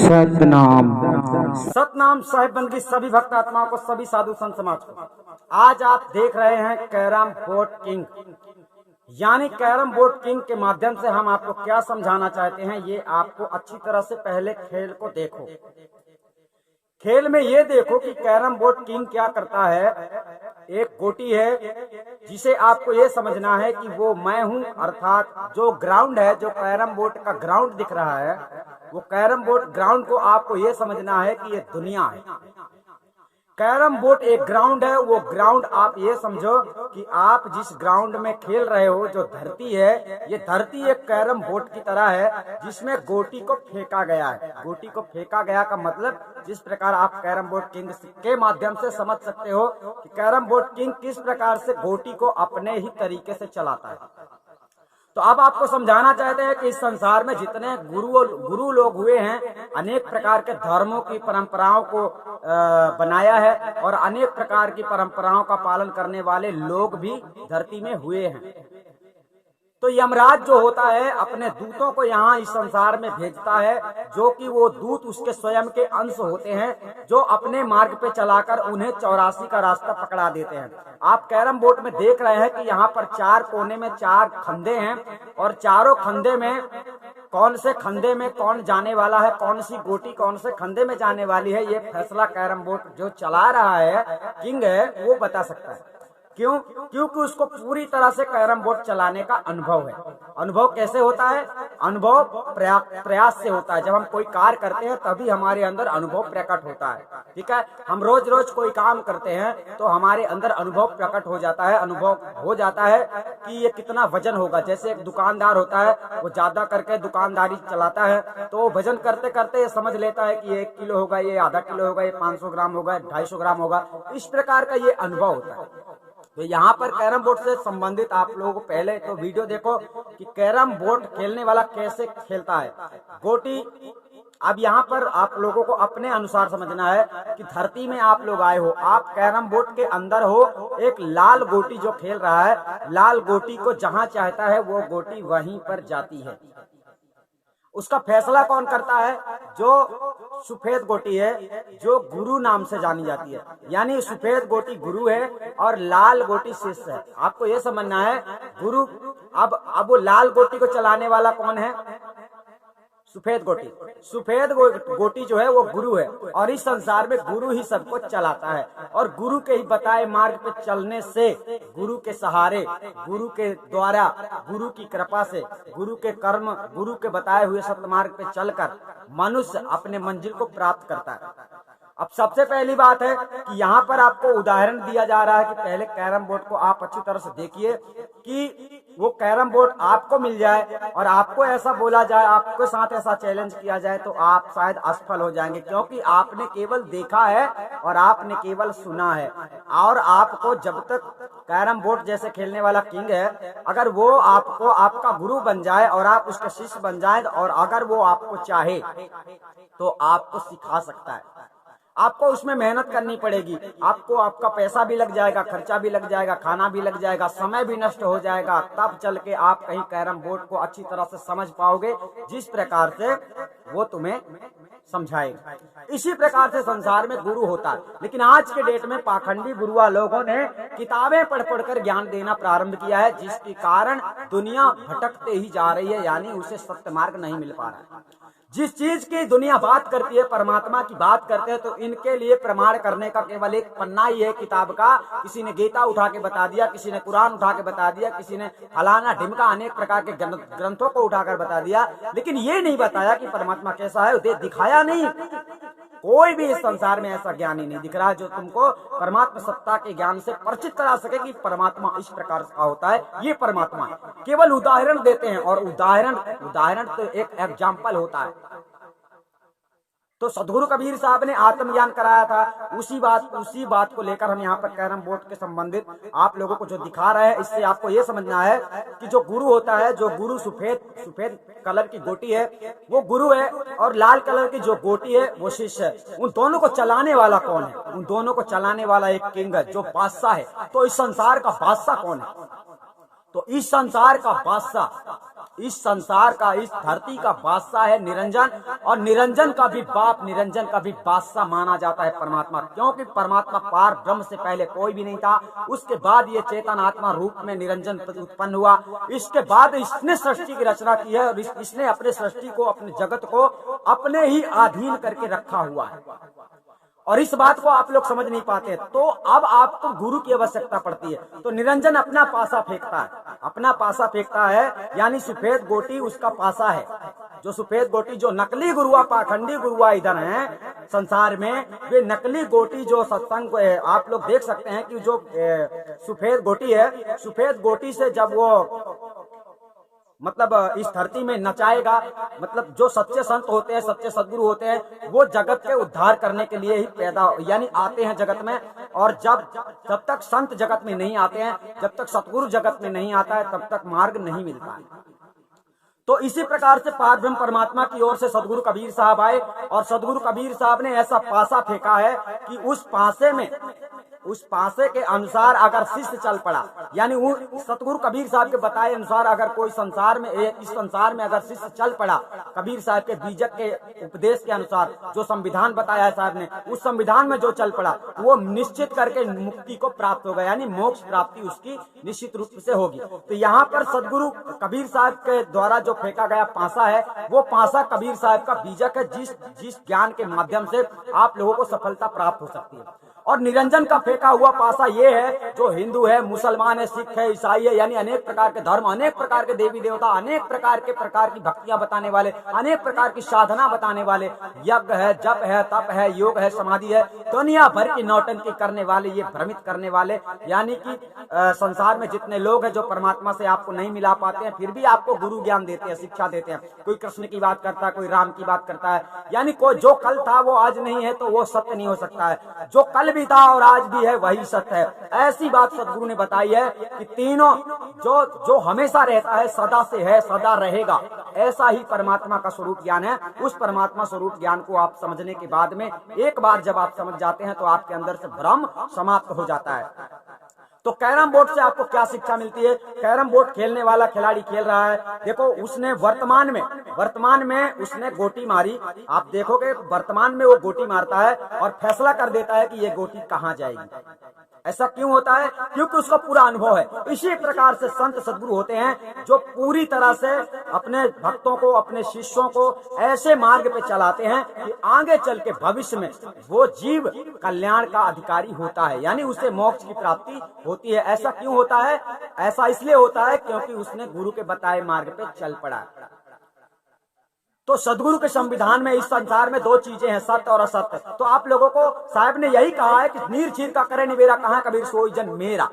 सतनाम। सतनाम साहिब बंदगी सभी भक्त आत्माओं को, सभी साधु संत समाज को। आज आप देख रहे हैं कैरम बोर्ड किंग, यानी कैरम बोर्ड किंग के माध्यम से हम आपको क्या समझाना चाहते हैं, ये आपको अच्छी तरह से पहले खेल को देखो। खेल में ये देखो कि कैरम बोर्ड किंग क्या करता है। एक गोटी है जिसे आपको ये समझना है कि वो मैं हूं, अर्थात जो ग्राउंड है, जो कैरम बोर्ड का ग्राउंड दिख रहा है, वो कैरम बोर्ड ग्राउंड को आपको ये समझना है कि ये दुनिया है। कैरम बोर्ड एक ग्राउंड है। वो ग्राउंड आप ये समझो कि आप जिस ग्राउंड में खेल रहे हो, जो धरती है, ये धरती एक कैरम बोर्ड की तरह है जिसमें गोटी को फेंका गया है। गोटी को फेंका गया का मतलब जिस प्रकार आप कैरम बोर्ड किंग के माध्यम से समझ सकते हो कि कैरम बोर्ड किंग किस प्रकार से गोटी को अपने ही तरीके से चलाता है। तो अब आपको समझाना चाहते हैं कि इस संसार में जितने गुरु लोग हुए हैं, अनेक प्रकार के धर्मों की परंपराओं को बनाया है और अनेक प्रकार की परंपराओं का पालन करने वाले लोग भी धरती में हुए हैं। तो यमराज जो होता है अपने दूतों को यहाँ इस संसार में भेजता है, जो कि वो दूत उसके स्वयं के अंश होते हैं, जो अपने मार्ग पे चलाकर उन्हें 84 का रास्ता पकड़ा देते हैं। आप कैरम बोर्ड में देख रहे हैं कि यहाँ पर 4 कोने में 4 खंधे हैं और चारों खंधे में कौन से खंधे में कौन जाने वाला है, कौन सी गोटी कौन से खंधे में जाने वाली है, ये फैसला कैरम बोर्ड जो चला रहा है, किंग है, वो बता सकता है। क्यों? क्योंकि उसको पूरी तरह से कैरम बोर्ड चलाने का अनुभव है। अनुभव कैसे होता है? अनुभव प्रयास से होता है। जब हम कोई कार्य करते हैं तभी हमारे अंदर अनुभव प्रकट होता है। ठीक है, हम रोज रोज कोई काम करते हैं तो हमारे अंदर अनुभव प्रकट हो जाता है। अनुभव हो जाता है कि ये कितना वजन होगा। जैसे एक दुकानदार होता है, वो ज्यादा करके दुकानदारी चलाता है, तो वजन करते करते ये समझ लेता है कि ये 1 किलो होगा, ये आधा किलो होगा, ये 500 ग्राम होगा, 250 ग्राम होगा। इस प्रकार का ये अनुभव होता है। तो यहाँ पर कैरम बोर्ड से संबंधित आप लोगों को पहले तो वीडियो देखो कि कैरम बोर्ड खेलने वाला कैसे खेलता है। गोटी अब यहाँ पर आप लोगों को अपने अनुसार समझना है कि धरती में आप लोग आए हो, आप कैरम बोर्ड के अंदर हो। एक लाल गोटी जो खेल रहा है, लाल गोटी को जहाँ चाहता है वो गोटी वहीं पर जाती है। उसका फैसला कौन करता है? जो सफेद गोटी है, जो गुरु नाम से जानी जाती है, यानी सफेद गोटी गुरु है और लाल गोटी शिष्य है। आपको ये समझना है गुरु। अब वो लाल गोटी को चलाने वाला कौन है? सफेद गोटी। सफेद गोटी जो है वो गुरु है और इस संसार में गुरु ही सबको चलाता है। और गुरु के ही बताए मार्ग पे चलने से, गुरु के सहारे, गुरु के द्वारा, गुरु की कृपा से, गुरु के कर्म, गुरु के बताए हुए सत्य मार्ग पे चलकर मनुष्य अपने मंजिल को प्राप्त करता है। अब सबसे पहली बात है कि यहाँ पर आपको उदाहरण दिया जा रहा है कि पहले कैरम बोर्ड को आप अच्छी तरह से देखिए कि वो कैरम बोर्ड आपको मिल जाए और आपको ऐसा बोला जाए, आपके साथ ऐसा चैलेंज किया जाए तो आप शायद असफल हो जाएंगे, क्योंकि आपने केवल देखा है और आपने केवल सुना है। और आपको जब तक कैरम बोर्ड जैसे खेलने वाला किंग है, अगर वो आपको आपका गुरु बन जाए और आप उसके शिष्य बन जाए और अगर वो आपको चाहे तो आपको सिखा सकता है। आपको उसमें मेहनत करनी पड़ेगी। आपको आपका पैसा भी लग जाएगा, खर्चा भी लग जाएगा, खाना भी लग जाएगा, समय भी नष्ट हो जाएगा, तब चल के आप कहीं कैरम बोर्ड को अच्छी तरह से समझ पाओगे जिस प्रकार से वो तुम्हें समझाएगा। इसी प्रकार से संसार में गुरु होता है। लेकिन आज के डेट में पाखंडी गुरुआ लोगों ने किताबें पढ़ पढ़कर ज्ञान देना प्रारंभ किया है, जिसके कारण दुनिया भटकते ही जा रही है, यानी उसे सत्य मार्ग नहीं मिल पा रहा है। जिस चीज की दुनिया बात करती है, परमात्मा की बात करते हैं, तो इनके लिए प्रमाण करने का केवल एक पन्ना ही है किताब का। किसी ने गीता उठा के बता दिया, किसी ने कुरान उठा के बता दिया, किसी ने फलाना ढिमका अनेक प्रकार के ग्रंथों को उठाकर बता दिया, लेकिन ये नहीं बताया कि परमात्मा कैसा है, उसे दिखाया नहीं। कोई भी इस संसार में ऐसा ज्ञानी नहीं दिख रहा है जो तुमको परमात्मा सत्ता के ज्ञान से परिचित करा सके कि परमात्मा इस प्रकार का होता है, ये परमात्मा है। केवल उदाहरण देते हैं और उदाहरण तो एक एग्जाम्पल होता है। तो सदगुरु कबीर साहब ने आत्मज्ञान कराया था। उसी बात को लेकर हम यहाँ पर कैरम बोर्ड के संबंधित आप लोगों को जो दिखा रहे हैं, इससे आपको ये समझना है कि जो गुरु होता है, जो गुरु सफेद कलर की गोटी है वो गुरु है और लाल कलर की जो गोटी है वो शिष्य है। उन दोनों को चलाने वाला कौन है? उन दोनों को चलाने वाला एक किंग है जो बादशाह है। तो इस संसार का बादशाह कौन है? तो इस संसार का बादशाह इस संसार का, इस धरती का बादशाह है निरंजन, और निरंजन का भी बाप, निरंजन का भी बादशाह माना जाता है परमात्मा, क्योंकि परमात्मा पार ब्रह्म से पहले कोई भी नहीं था। उसके बाद ये चेतन आत्मा रूप में निरंजन उत्पन्न हुआ। इसके बाद इसने सृष्टि की रचना की है और इसने अपने सृष्टि को, अपने जगत को अपने ही अधीन करके रखा हुआ है, और इस बात को आप लोग समझ नहीं पाते। तो अब आपको गुरु की आवश्यकता पड़ती है। तो निरंजन अपना पासा फेंकता है, अपना पासा फेंकता है, यानी सफेद गोटी उसका पासा है। जो सफेद गोटी, जो नकली गुरुआ, पाखंडी गुरुआ इधर हैं संसार में, वे नकली गोटी जो सत्संग को है, आप लोग देख सकते हैं कि जो सफेद गोटी है, सफेद गोटी से जब वो मतलब इस धरती में नचाएगा, मतलब जो सच्चे संत होते हैं, सच्चे सदगुरु होते हैं, वो जगत के उद्धार करने के लिए ही पैदा यानी आते हैं जगत में। और जब तक संत जगत में नहीं आते हैं, जब तक सतगुरु जगत में नहीं आता है, तब तक मार्ग नहीं मिलता है। तो इसी प्रकार से पार ब्रह्म परमात्मा की ओर से सदगुरु कबीर साहब आए, और सदगुरु कबीर साहब ने ऐसा पासा फेंका है कि उस पासे के अनुसार अगर शिष्य चल पड़ा, यानी वो सतगुरु कबीर साहब के बताए अनुसार अगर कोई संसार में, इस संसार में अगर शिष्य चल पड़ा, कबीर साहब के बीजक के उपदेश के अनुसार जो संविधान बताया है साहब ने, उस संविधान में जो चल पड़ा, वो निश्चित करके मुक्ति को प्राप्त होगा, यानी मोक्ष प्राप्ति उसकी निश्चित रूप से होगी। तो यहाँ पर सदगुरु कबीर साहब के द्वारा जो फेंका गया पासा है, वो पासा कबीर साहब का बीजक है, जिस ज्ञान के माध्यम से आप लोगों को सफलता प्राप्त हो सकती है। और निरंजन का फेंका हुआ पासा ये है, जो हिंदू है, मुसलमान है, सिख है, ईसाई है, यानी अनेक प्रकार के धर्म, अनेक प्रकार के देवी देवता, अनेक प्रकार की भक्तियां बताने वाले, अनेक प्रकार की साधना बताने वाले, यज्ञ है, जप है, तप है, योग है, समाधि है, दुनिया भर की नौटंकी करने वाले, ये भ्रमित करने वाले, यानी कि संसार में जितने लोग हैं जो परमात्मा से आपको नहीं मिला पाते हैं, फिर भी आपको गुरु ज्ञान देते हैं, शिक्षा देते हैं। कोई कृष्ण की बात करता है, कोई राम की बात करता है, यानी कोई जो कल था वो आज नहीं है, तो वो सत्य नहीं हो सकता है। जो कल भी था और आज भी है, वही सत्य है। ऐसी बात सदगुरु ने बताई है कि तीनों जो हमेशा रहता है, सदा से है, सदा रहेगा, ऐसा ही परमात्मा का स्वरूप ज्ञान है। उस परमात्मा स्वरूप ज्ञान को आप समझने के बाद में, एक बार जब आप समझ जाते हैं, तो आपके अंदर से भ्रम समाप्त हो जाता है। तो कैरम बोर्ड से आपको क्या शिक्षा मिलती है? कैरम बोर्ड खेलने वाला खिलाड़ी खेल रहा है, देखो उसने वर्तमान में उसने गोटी मारी, आप देखोगे वर्तमान में वो गोटी मारता है और फैसला कर देता है कि ये गोटी कहाँ जाएगी। ऐसा क्यों होता है? क्योंकि उसका पूरा अनुभव है। इसी प्रकार से संत सदगुरु होते हैं जो पूरी तरह से अपने भक्तों को, अपने शिष्यों को ऐसे मार्ग पे चलाते हैं कि आगे चल के भविष्य में वो जीव कल्याण का अधिकारी होता है, यानी उसे मोक्ष की प्राप्ति होती है। ऐसा क्यों होता है? ऐसा इसलिए होता है क्योंकि उसने गुरु के बताए मार्ग पे चल पड़ा। तो सदगुरु के संविधान में इस संसार में दो चीजें हैं, सत्य और असत्य। तो आप लोगों को साहब ने यही कहा है कि नीर चीर का करे निबेरा, कहाँ कबीर सोई जन मेरा।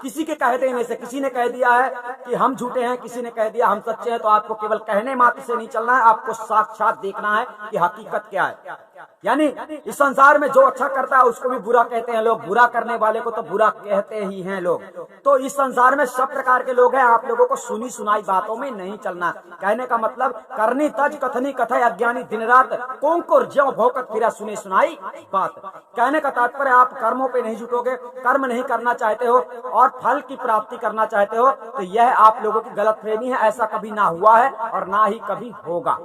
किसी के कह देने से, किसी ने कह दिया है कि हम झूठे हैं, किसी ने कह दिया हम सच्चे हैं, तो आपको केवल कहने मात्र से नहीं चलना है, आपको साक्षात देखना है कि हकीकत क्या है। यानी इस संसार में जो अच्छा करता है उसको भी बुरा कहते हैं लोग, बुरा करने वाले को तो बुरा कहते ही हैं लोग। तो इस संसार में सब प्रकार के लोग हैं, आप लोगों को सुनी सुनाई बातों में नहीं चलना। कहने का मतलब करनी तज कथनी कथा अज्ञानी दिन रात कोंकुर ज्यों भौकत फिरा सुनी सुनाई बात। कहने का तात्पर्य आप कर्मों पे नहीं जुटोगे, कर्म नहीं करना चाहते हो और फल की प्राप्ति करना चाहते हो, तो यह आप लोगों की गलतफहमी है। ऐसा कभी ना हुआ है और ना ही कभी होगा।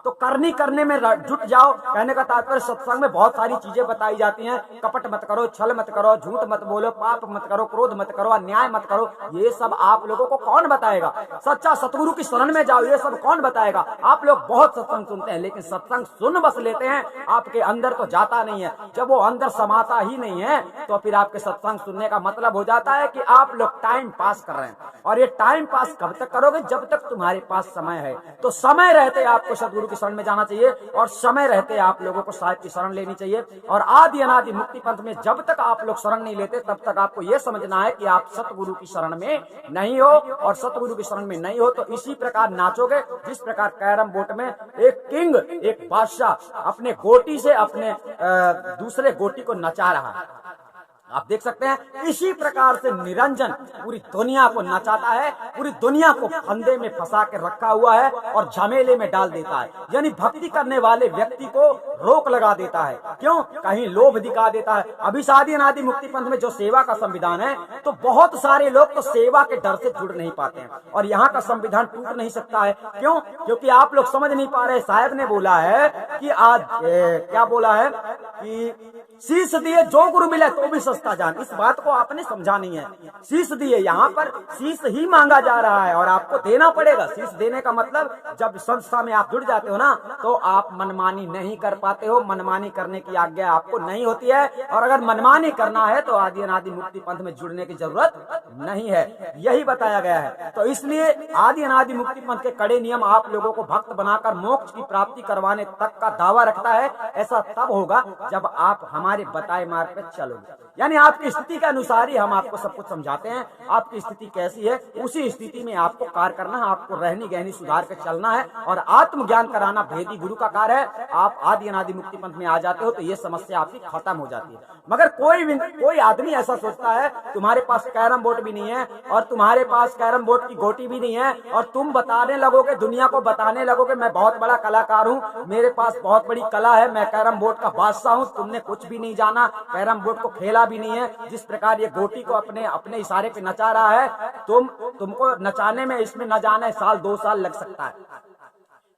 तो करने में जुट जाओ। कहने का तात्पर्य सत्संग में बहुत सारी चीजें बताई जाती हैं, कपट मत करो, छल मत करो, झूठ मत बोलो, पाप मत करो, क्रोध मत करो, अन्याय मत करो। ये सब आप लोगों को कौन बताएगा? सच्चा सतगुरु की शरण में जाओ, ये सब कौन बताएगा? आप लोग बहुत सत्संग सुनते हैं, लेकिन सत्संग सुन बस लेते हैं, आपके अंदर तो जाता नहीं है। जब वो अंदर समाता ही नहीं है तो फिर आपके सत्संग सुनने का मतलब हो जाता है कि आप लोग टाइम पास कर रहे हैं। और ये टाइम पास कब तक करोगे? जब तक तुम्हारे पास समय है। तो समय रहते आपको सतगुरु की शरण में जाना चाहिए और समय रहते आप लोगों को साहिब की शरण लेनी चाहिए। और आदि अनादि मुक्ति पंथ में जब तक आप लोग शरण नहीं लेते, तब तक आपको यह समझना है कि आप सतगुरु की शरण में नहीं हो। और सतगुरु की शरण में नहीं हो तो इसी प्रकार नाचोगे जिस प्रकार कैरम बोर्ड में एक किंग, एक बादशाह अपने गोटी से अपने दूसरे गोटी को नचा रहा है। आप देख सकते हैं इसी प्रकार से निरंजन पूरी दुनिया को नचाता है, पूरी दुनिया को फंदे में फंसा के रखा हुआ है और झमेले में डाल देता है। यानी भक्ति करने वाले व्यक्ति को रोक लगा देता है। क्यों? कहीं लोभ दिखा देता है। अभी आदि अनादि मुक्ति पंथ में जो सेवा का संविधान है, तो बहुत सारे लोग तो सेवा के डर से जुड़ नहीं पाते हैं और यहाँ का संविधान टूट नहीं सकता है। क्यों? क्योंकि आप लोग समझ नहीं पा रहे। साहब ने बोला है कि आज क्या बोला है कि शीश दिए जो गुरु मिले तो भी सस्ता जान। इस बात को आपने समझा नहीं है। शीश दिए, यहाँ पर शीश ही मांगा जा रहा है और आपको देना पड़ेगा। शीश देने का मतलब जब संस्था में आप जुड़ जाते हो ना, तो आप मनमानी नहीं कर पाते हो। मनमानी करने की आज्ञा आपको नहीं होती है और अगर मनमानी करना है तो आदि अनादि मुक्ति पंथ में जुड़ने की जरूरत नहीं है, यही बताया गया है। तो इसलिए आदि अनादि मुक्ति पंथ के कड़े नियम आप लोगों को भक्त बनाकर मोक्ष की प्राप्ति करवाने तक का दावा रखता है। ऐसा तब होगा जब आप हमारे बताए मार्ग पे चलोगे। यानी आपकी स्थिति के अनुसार ही हम आपको सब कुछ समझाते हैं। आपकी स्थिति कैसी है, उसी स्थिति में आपको कार्य करना है। आपको रहनी गहनी सुधार के चलना है और आत्मज्ञान कराना भेदी गुरु का कार्य है। आप आदि अनादि मुक्ति पंथ में आ जाते हो तो ये समस्या आपकी खत्म हो जाती है। मगर कोई आदमी ऐसा सोचता है तुम्हारे पास कैरम बोर्ड भी नहीं है और तुम्हारे पास कैरम बोर्ड की गोटी भी नहीं है और तुम बताने लगोगे, दुनिया को बताने लगोगे मैं बहुत बड़ा कलाकार हूँ, मेरे पास बहुत बड़ी कला है, मैं कैरम बोर्ड का बादशाह हूँ। तुमने कुछ भी नहीं जाना, कैरम बोर्ड को खेला भी नहीं है। जिस प्रकार ये गोटी को अपने इशारे पे नचा रहा है, तुमको नचाने में इसमें न जाने साल 2 साल लग सकता है।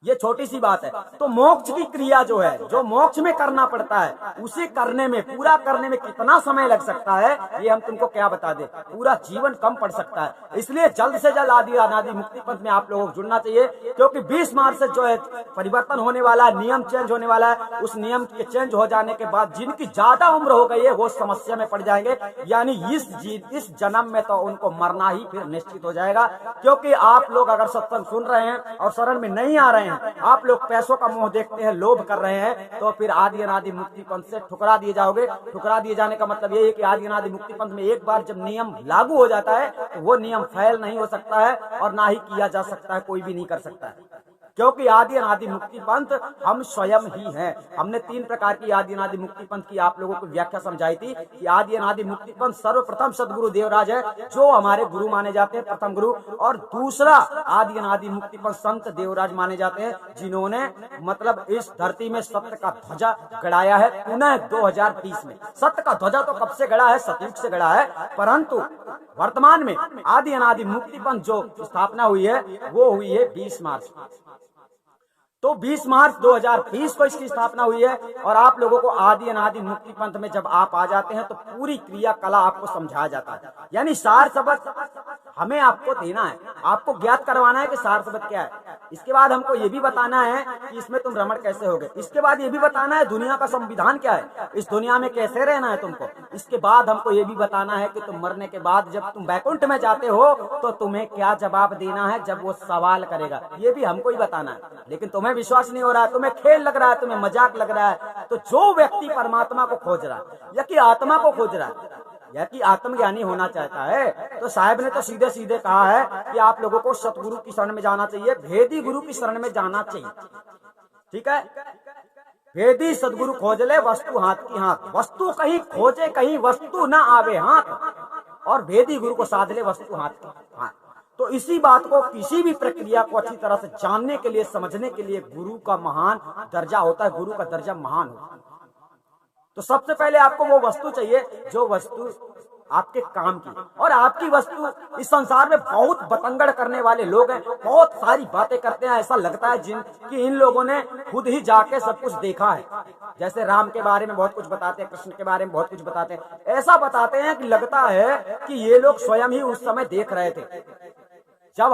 ये छोटी सी बात है। तो मोक्ष की क्रिया जो है, जो मोक्ष में करना पड़ता है, उसे करने में, पूरा करने में कितना समय लग सकता है, ये हम तुमको क्या बता दे। पूरा जीवन कम पड़ सकता है। इसलिए जल्द से जल्द आदि अनादि मुक्ति पंथ में आप लोगों को जुड़ना चाहिए, क्योंकि 20 मार्च से जो है परिवर्तन होने वाला है, नियम चेंज होने वाला है। उस नियम के चेंज हो जाने के बाद जिनकी ज्यादा उम्र हो गई है वो समस्या में पड़ जाएंगे। यानी इस जन्म में तो उनको मरना ही फिर निश्चित हो जाएगा। क्योंकि आप लोग अगर सत्संग सुन रहे हैं और शरण में नहीं आ रहे हैं, आप लोग पैसों का मोह देखते हैं, लोभ कर रहे हैं, तो फिर आदि अनादि मुक्ति पंथ से ठुकरा दिए जाओगे। ठुकरा दिए जाने का मतलब ये है कि आदि अनादि मुक्ति पंथ में एक बार जब नियम लागू हो जाता है तो वो नियम फैल नहीं हो सकता है और ना ही किया जा सकता है, कोई भी नहीं कर सकता है। क्योंकि आदि अनादि मुक्ति पंथ हम स्वयं ही हैं। हमने 3 प्रकार की आदि अनादि मुक्ति पंथ की आप लोगों को व्याख्या समझाई थी कि आदि अनादि मुक्ति पंथ सर्वप्रथम सदगुरु देवराज है, जो हमारे गुरु माने जाते हैं, प्रथम गुरु। और दूसरा आदि अनादि मुक्ति पंथ संत देवराज माने जाते हैं, जिन्होंने मतलब इस धरती में सत्य का ध्वजा गड़ाया है पुनः 2020 में। सत्य का ध्वजा तो कब से गड़ा है, सतयुग से गड़ा है, परंतु वर्तमान में आदि अनादि मुक्ति पंथ जो स्थापना हुई है वो हुई है 20 मार्च। तो 20 मार्च 2020 को इसकी स्थापना हुई है। और आप लोगों को आदि अनादि मुक्ति पंथ में जब आप आ जाते हैं तो पूरी क्रिया कला आपको समझाया जाता है। यानी सार सबक हमें आपको देना है, आपको ज्ञात करवाना है कि सार सबक क्या है। इसके बाद हमको ये भी बताना है कि इसमें तुम रमण कैसे होगे। इसके बाद ये भी बताना है दुनिया का संविधान क्या है, इस दुनिया में कैसे रहना है तुमको। इसके बाद हमको ये भी बताना है कि तुम मरने के बाद जब तुम वैकुंठ में जाते हो तो तुम्हें क्या जवाब देना है जब वो सवाल करेगा, ये भी हमको ही बताना है। लेकिन तुम्हें विश्वास नहीं हो रहा है, तुम्हें खेल लग रहा है, तुम्हें मजाक लग रहा है। तो जो व्यक्ति परमात्मा को खोज रहा है या कि आत्मा को खोज रहा है या कि आत्मज्ञानी होना चाहता है, तो साहब ने तो सीधे सीधे कहा है कि आप लोगों को सतगुरु की शरण में जाना चाहिए, भेदी गुरु की शरण में जाना चाहिए। ठीक है, भेदी सदगुरु खोज ले वस्तु हाथ की हाथ, वस्तु कहीं खोजे कहीं वस्तु ना आवे हाथ, और भेदी गुरु को साध ले वस्तु हाथ की हाथ। तो इसी बात को, किसी भी प्रक्रिया को अच्छी तरह से जानने के लिए, समझने के लिए गुरु का महान दर्जा होता है, गुरु का दर्जा महान होता है। तो सबसे पहले आपको वो वस्तु चाहिए जो वस्तु आपके काम की। और आपकी वस्तु, इस संसार में बहुत बतंगड़ करने वाले लोग हैं, बहुत सारी बातें करते हैं, ऐसा लगता है कि इन लोगों ने खुद ही जाके सब कुछ देखा है। जैसे राम के बारे में बहुत कुछ बताते हैं, कृष्ण के बारे में बहुत कुछ बताते हैं, ऐसा बताते हैं कि लगता है कि ये लोग स्वयं ही उस समय देख रहे थे। जब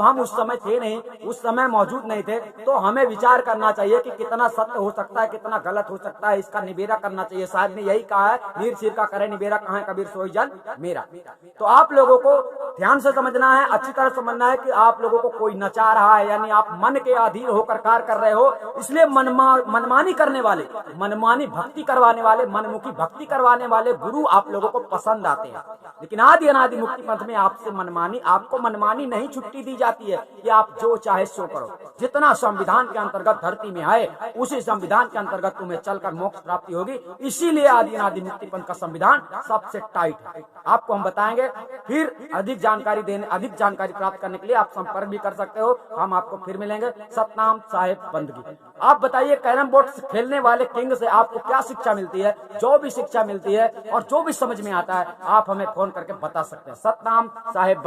हम उस समय थे नहीं, उस समय मौजूद नहीं थे, तो हमें विचार करना चाहिए कि कितना सत्य हो सकता है, कितना गलत हो सकता है, इसका निबेरा करना चाहिए। साहब ने यही कहा है, नीर सिर का करे निबेरा, कहाँ कबीर सोई जन मेरा। तो आप लोगों को ध्यान से समझना है, अच्छी तरह समझना है कि आप लोगों को कोई नचा रहा है, यानी आप मन के अधीन होकर कार्य कर रहे हो। इसलिए मनमानी करने वाले, मनमानी भक्ति करवाने वाले, मनमुखी भक्ति करवाने वाले गुरु आप लोगों को पसंद आते हैं। लेकिन आदि अनादि मुक्ति पंथ में आपसे मनमानी, आपको मनमानी मनमानी नहीं छुट्टी दी जाती है कि आप जो चाहे सो करो। जितना संविधान के अंतर्गत धरती में आए उसी संविधान के अंतर्गत तुम्हें चलकर मोक्ष प्राप्ति होगी। इसीलिए आदि अनादि मुक्ति पंथ का संविधान सबसे टाइट है। आपको हम बताएंगे। फिर अधिक जानकारी प्राप्त करने के लिए आप संपर्क भी कर सकते हो। हम आपको फिर मिलेंगे। सतनाम साहेब बंदगी। आप बताइए कैरम बोर्ड खेलने वाले किंग से आपको क्या शिक्षा मिलती है? जो भी शिक्षा मिलती है और जो भी समझ में आता है आप हमें फोन करके बता सकते हैं। सतनाम साहेब।